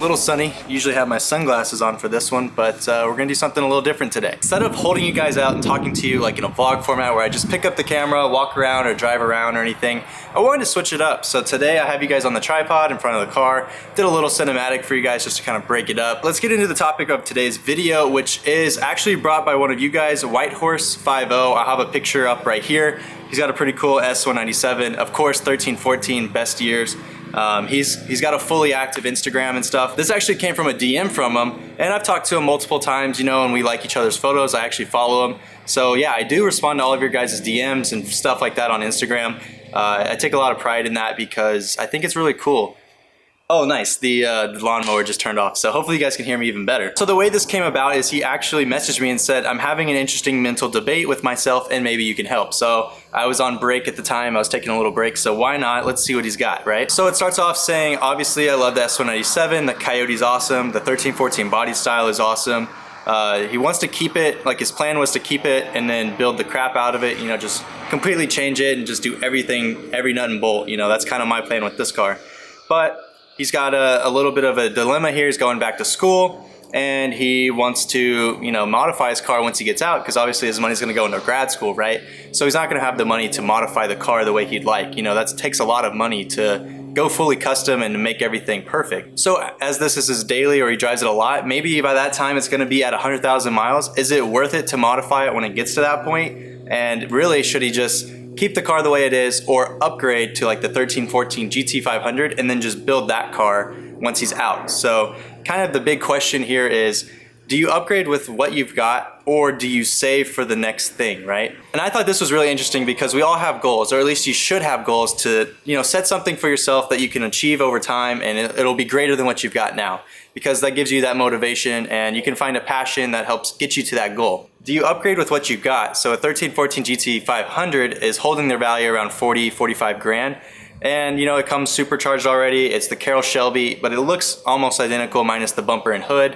little sunny. Usually have my sunglasses on for this one, but we're gonna do something a little different today. Instead of holding you guys out and talking to you like in a vlog format where I just pick up the camera, walk around or drive around or anything, I wanted to switch it up. So today I have you guys on the tripod in front of the car, did a little cinematic for you guys just to kind of break it up. Let's get into the topic of today's video, which is actually brought by one of you guys, White Horse 50. I have a picture up right here. He's got a pretty cool S197, of course 13, 14, best years. He's got a fully active Instagram and stuff. This actually came from a DM from him, and I've talked to him multiple times, you know, and we like each other's photos. I actually follow him. So yeah, I do respond to all of your guys' DMs and stuff like that on Instagram. I take a lot of pride in that because I think it's really cool. Oh, nice. The lawnmower just turned off, so hopefully you guys can hear me even better. So the way this came about is he actually messaged me and said, I'm having an interesting mental debate with myself and maybe you can help. So I was on break at the time. I was taking a little break, so why not? Let's see what he's got, right? So it starts off saying, obviously I love the S197, the Coyote's awesome, the 1314 body style is awesome. He wants to keep it, like his plan was to keep it and then build the crap out of it, you know, just completely change it and just do everything, every nut and bolt, you know, that's kind of my plan with this car. But he's got a little bit of a dilemma here. He's going back to school and he wants to, you know, modify his car once he gets out because obviously his money's going to go into grad school, right? So he's not going to have the money to modify the car the way he'd like. You know, that takes a lot of money to go fully custom and to make everything perfect. So as this is his daily or he drives it a lot, maybe by that time it's going to be at 100,000 miles. Is it worth it to modify it when it gets to that point? And really, should he just keep the car the way it is or upgrade to like the 1314 GT500 and then just build that car once he's out? So kind of the big question here is, do you upgrade with what you've got or do you save for the next thing, right? And I thought this was really interesting because we all have goals, or at least you should have goals to, you know, set something for yourself that you can achieve over time and it'll be greater than what you've got now, because that gives you that motivation and you can find a passion that helps get you to that goal. Do you upgrade with what you've got? So a 1314 GT500 is holding their value around 40, 45 grand. And you know, it comes supercharged already. It's the Caroll Shelby, but it looks almost identical minus the bumper and hood.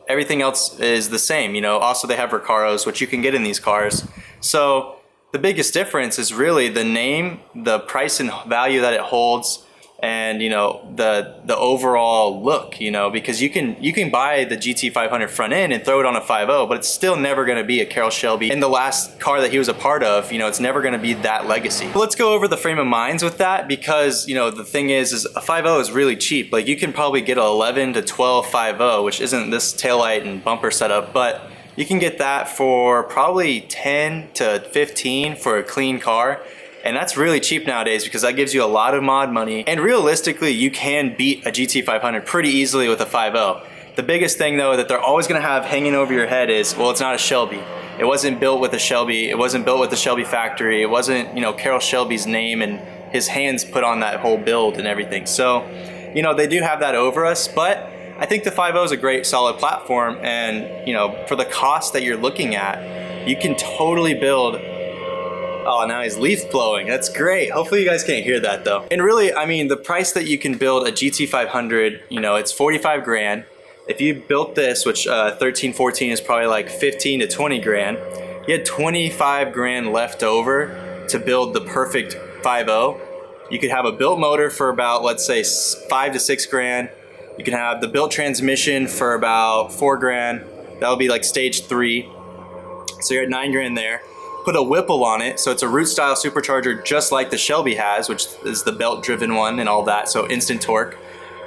Everything else is the same, you know. Also they have Recaros, which you can get in these cars. So the biggest difference is really the name, the price and value that it holds, and you know, the overall look, you know, because you can buy the GT500 front end and throw it on a 50, but it's still never going to be a Caroll Shelby. And the last car that he was a part of, you know, it's never going to be that legacy. But let's go over the frame of minds with that, because you know, the thing is a 50 is really cheap. Like you can probably get an 11 to 12 50, which isn't this taillight and bumper setup, but you can get that for probably 10 to 15 for a clean car. And that's really cheap nowadays because that gives you a lot of mod money. And realistically, you can beat a GT500 pretty easily with a 50. The biggest thing though that they're always gonna have hanging over your head is, well, it's not a Shelby. It wasn't built with a Shelby. It wasn't built with the Shelby factory. It wasn't, you know, Caroll Shelby's name and his hands put on that whole build and everything. So, you know, they do have that over us, but I think the 50 is a great solid platform. And, you know, for the cost that you're looking at, you can totally build. Oh, now he's leaf blowing. That's great. Hopefully you guys can't hear that though. And really, I mean, the price that you can build a GT500, you know, it's 45 grand. If you built this, which 1314 is probably like 15 to 20 grand, you had 25 grand left over to build the perfect 50. You could have a built motor for about, let's say 5 to 6 grand. You can have the built transmission for about 4 grand. That'll be like stage 3. So you're at 9 grand there. Put a whipple on it, so it's a root style supercharger just like the Shelby has, which is the belt driven one and all that, so instant torque.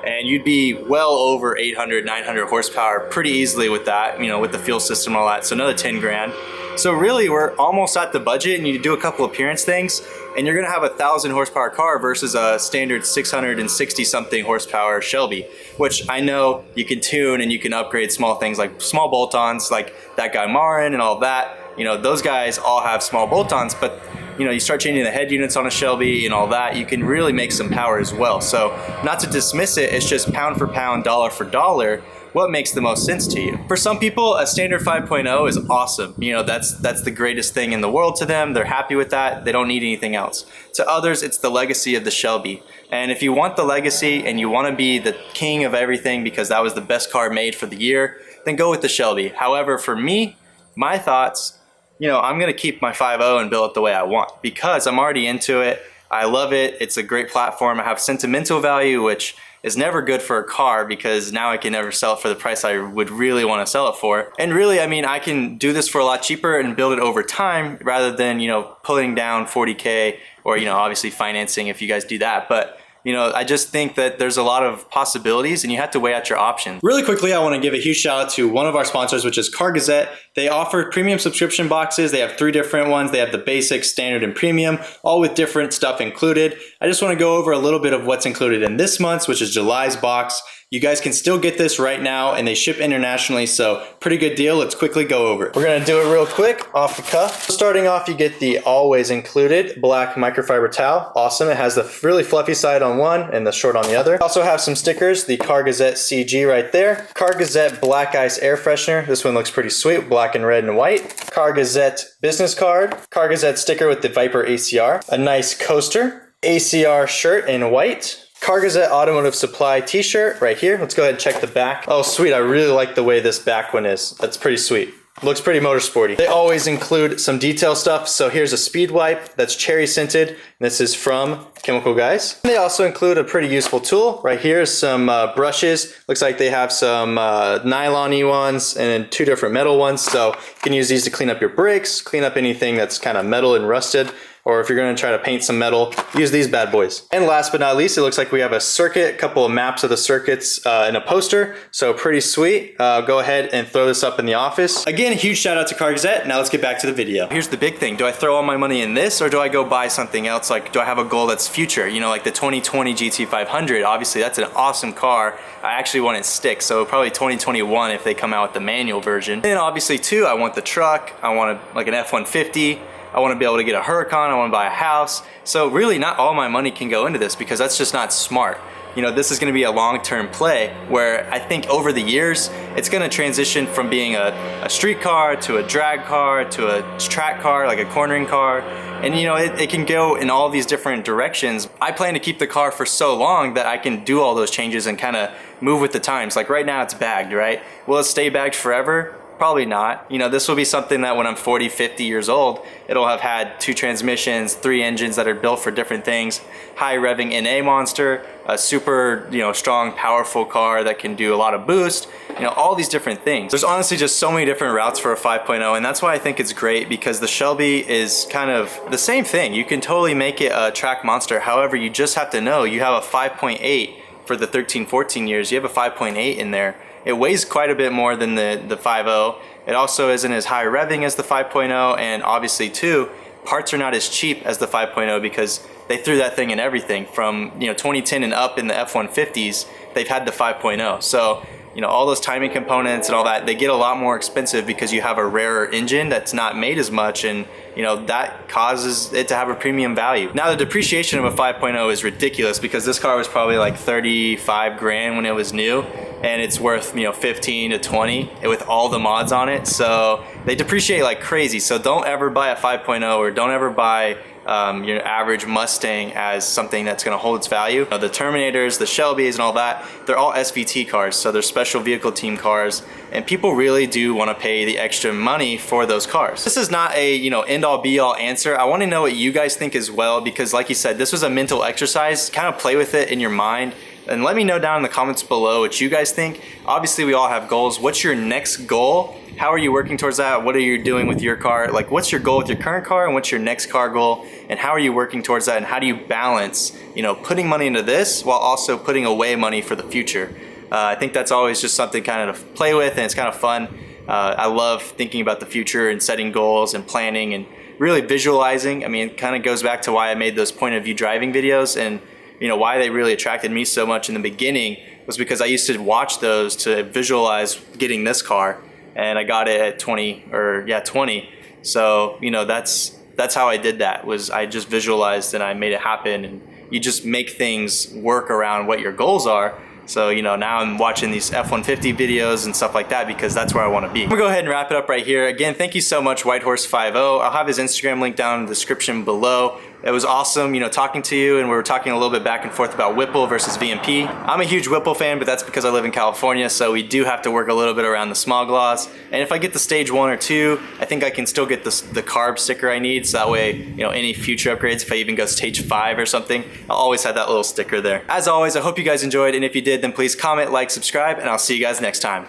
And you'd be well over 800, 900 horsepower pretty easily with that, you know, with the fuel system and all that, so another 10 grand. So really we're almost at the budget, and you do a couple appearance things and you're gonna have a 1,000 horsepower car versus a standard 660 something horsepower Shelby, which I know you can tune and you can upgrade small things like small bolt-ons like that guy Marin and all that. You know, those guys all have small bolt-ons, but you know, you start changing the head units on a Shelby and all that, you can really make some power as well. So not to dismiss it, it's just pound for pound, dollar for dollar, what makes the most sense to you. For some people, a standard 5.0 is awesome. You know, that's the greatest thing in the world to them. They're happy with that. They don't need anything else. To others, it's the legacy of the Shelby. And if you want the legacy and you want to be the king of everything because that was the best car made for the year, then go with the Shelby. However, for me, my thoughts, you know, I'm going to keep my 50 and build it the way I want because I'm already into it. I love it. It's a great platform. I have sentimental value, which is never good for a car because now I can never sell it for the price I would really want to sell it for. And really, I mean, I can do this for a lot cheaper and build it over time rather than, you know, putting down 40K or, you know, obviously financing if you guys do that. But you know, I just think that there's a lot of possibilities and you have to weigh out your options. Really quickly, I want to give a huge shout out to one of our sponsors, which is Car Gazette. They offer premium subscription boxes. They have 3 different ones. They have the basic, standard, and premium, all with different stuff included. I just want to go over a little bit of what's included in this month's, which is July's box. You guys can still get this right now and they ship internationally, so pretty good deal. Let's quickly go over it. We're gonna do it real quick, off the cuff. Starting off, you get the always included black microfiber towel. Awesome, it has the really fluffy side on one and the short on the other. Also have some stickers, the Car Gazette CG right there. Car Gazette Black Ice Air Freshener. This one looks pretty sweet, black and red and white. Car Gazette business card. Car Gazette sticker with the Viper ACR. A nice coaster. ACR shirt in white. Car Gazette Automotive Supply t-shirt right here. Let's go ahead and check the back. Oh sweet, I really like the way this back one is. That's pretty sweet. Looks pretty motorsporty. They always include some detail stuff. So here's a speed wipe that's cherry scented. This is from Chemical Guys. They also include a pretty useful tool. Right here is some brushes. Looks like they have some nylon-y ones and then 2 different metal ones. So you can use these to clean up your brakes, clean up anything that's kind of metal and rusted. Or if you're going to try to paint some metal, use these bad boys. And last but not least, it looks like we have a circuit, a couple of maps of the circuits and a poster. So pretty sweet. Go ahead and throw this up in the office. Again, huge shout out to Car Gazette. Now let's get back to the video. Here's the big thing. Do I throw all my money in this or do I go buy something else? Like, do I have a goal that's future? You know, like the 2020 GT500. Obviously, that's an awesome car. I actually want it stick. So probably 2021 if they come out with the manual version. And obviously too, I want the truck. I want like an F-150. I want to be able to get a Huracan, I want to buy a house. So really not all my money can go into this because that's just not smart. You know, this is going to be a long-term play where I think over the years, it's going to transition from being a street car to a drag car to a track car, like a cornering car. And you know, it can go in all these different directions. I plan to keep the car for so long that I can do all those changes and kind of move with the times. Like right now it's bagged, right? Will it stay bagged forever? Probably not. You know, this will be something that when I'm 40, 50 years old, it'll have had 2 transmissions, 3 engines that are built for different things, high revving NA monster, a super, you know, strong, powerful car that can do a lot of boost, you know, all these different things. There's honestly just so many different routes for a 5.0, and that's why I think it's great because the Shelby is kind of the same thing. You can totally make it a track monster. However, you just have to know you have a 5.8 for the 13, 14 years. You have a 5.8 in there. It weighs quite a bit more than the 5.0. It also isn't as high revving as the 5.0, and obviously too, parts are not as cheap as the 5.0 because they threw that thing in everything from, you know, 2010 and up in the F-150s, they've had the 5.0. So, you know, all those timing components and all that, they get a lot more expensive because you have a rarer engine that's not made as much, and you know, that causes it to have a premium value. Now the depreciation of a 5.0 is ridiculous because this car was probably like 35 grand when it was new, and it's worth, you know, 15 to 20 with all the mods on it. So they depreciate like crazy. So don't ever buy a 5.0 or don't ever buy your average Mustang as something that's going to hold its value. The Terminators, the Shelbys and all that, they're all SVT cars, so they're special vehicle team cars, and people really do want to pay the extra money for those cars. This is not a, you know, end all be all answer. I want to know what you guys think as well, because like you said, this was a mental exercise. Kind of play with it in your mind and let me know down in the comments below what you guys think. Obviously we all have goals. What's your next goal? How are you working towards that? What are you doing with your car? Like, what's your goal with your current car and what's your next car goal? And how are you working towards that? And how do you balance, you know, putting money into this while also putting away money for the future? I think that's always just something kind of to play with, and it's kind of fun. I love thinking about the future and setting goals and planning and really visualizing. I mean, it kind of goes back to why I made those point of view driving videos, and you know, why they really attracted me so much in the beginning was because I used to watch those to visualize getting this car. And I got it at 20. So, you know, that's how I did that, was I just visualized and I made it happen. And you just make things work around what your goals are. So, you know, now I'm watching these F-150 videos and stuff like that because that's where I want to be. I'm gonna go ahead and wrap it up right here. Again, thank you so much, Whitehorse50. I'll have his Instagram link down in the description below. It was awesome, you know, talking to you, and we were talking a little bit back and forth about Whipple versus VMP. I'm a huge Whipple fan, but that's because I live in California, so we do have to work a little bit around the smog laws. And if I get the stage 1 or 2, I think I can still get the carb sticker I need, so that way, you know, any future upgrades, if I even go stage 5 or something, I'll always have that little sticker there. As always, I hope you guys enjoyed, and if you did, then please comment, like, subscribe, and I'll see you guys next time.